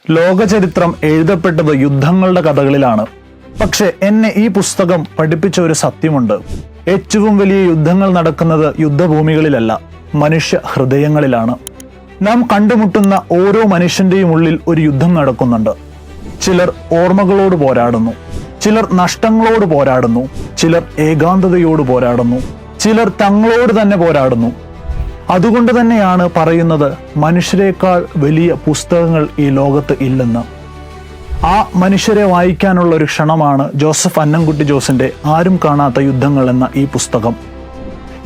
ലോകചരിത്രം എഴുതപ്പെട്ടത് യുദ്ധങ്ങളുടെ കഥകളിലാണ്. പക്ഷെ എന്നെ ഈ പുസ്തകം പഠിപ്പിച്ച ഒരു സത്യമുണ്ട്. ഏറ്റവും വലിയ യുദ്ധങ്ങൾ നടക്കുന്നത് യുദ്ധഭൂമികളിലല്ല, മനുഷ്യ ഹൃദയങ്ങളിലാണ്. നാം കണ്ടുമുട്ടുന്ന ഓരോ മനുഷ്യന്റെയും ഉള്ളിൽ ഒരു യുദ്ധം നടക്കുന്നുണ്ട്. ചിലർ ഓർമ്മകളോട് പോരാടുന്നു, ചിലർ നഷ്ടങ്ങളോട് പോരാടുന്നു, ചിലർ ഏകാന്തതയോട് പോരാടുന്നു, ചിലർ തങ്ങളോട് തന്നെ പോരാടുന്നു. അതുകൊണ്ട് തന്നെയാണ് പറയുന്നത്, മനുഷ്യരെക്കാൾ വലിയ പുസ്തകങ്ങൾ ഈ ലോകത്ത് ഇല്ലെന്ന്. ആ മനുഷ്യരെ വായിക്കാനുള്ള ഒരു ക്ഷണമാണ് ജോസഫ് അന്നംകുട്ടി ജോസിന്റെ ആരും കാണാത്ത യുദ്ധങ്ങൾ എന്ന ഈ പുസ്തകം.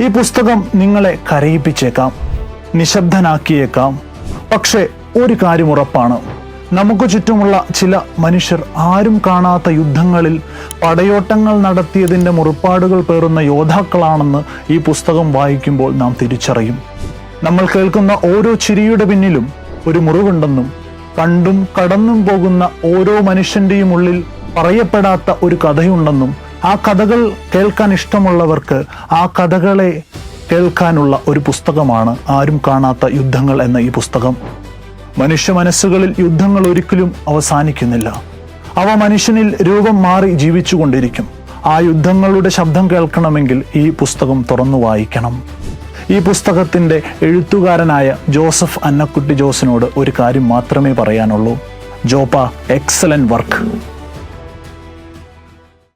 ഈ പുസ്തകം നിങ്ങളെ കരയിപ്പിച്ചേക്കാം, നിശബ്ദനാക്കിയേക്കാം. പക്ഷേ ഒരു കാര്യം ഉറപ്പാണ്, നമുക്ക് ചുറ്റുമുള്ള ചില മനുഷ്യർ ആരും കാണാത്ത യുദ്ധങ്ങളിൽ പടയോട്ടങ്ങൾ നടത്തിയതിൻ്റെ മുറിപ്പാടുകൾ പേറുന്ന യോദ്ധാക്കളാണെന്ന് ഈ പുസ്തകം വായിക്കുമ്പോൾ നാം തിരിച്ചറിയും. നമ്മൾ കേൾക്കുന്ന ഓരോ ചിരിയുടെ പിന്നിലും ഒരു മുറിവുണ്ടെന്നും, കണ്ടും കടന്നും പോകുന്ന ഓരോ മനുഷ്യന്റെയും ഉള്ളിൽ പറയപ്പെടാത്ത ഒരു കഥയുണ്ടെന്നും, ആ കഥകൾ കേൾക്കാൻ ഇഷ്ടമുള്ളവർക്ക് ആ കഥകളെ കേൾക്കാനുള്ള ഒരു പുസ്തകമാണ് ആരും കാണാത്ത യുദ്ധങ്ങൾ എന്ന ഈ പുസ്തകം. മനുഷ്യ മനസ്സുകളിൽ യുദ്ധങ്ങൾ ഒരിക്കലും അവസാനിക്കുന്നില്ല. അവ മനുഷ്യനിൽ രൂപം മാറി ജീവിച്ചുകൊണ്ടിരിക്കും. ആ യുദ്ധങ്ങളുടെ ശബ്ദം കേൾക്കണമെങ്കിൽ ഈ പുസ്തകം തുറന്നു വായിക്കണം. ഈ പുസ്തകത്തിൻ്റെ എഴുത്തുകാരനായ ജോസഫ് അന്നക്കുട്ടി ജോസിനോട് ഒരു കാര്യം മാത്രമേ പറയാനുള്ളൂ. Joppa, excellent work.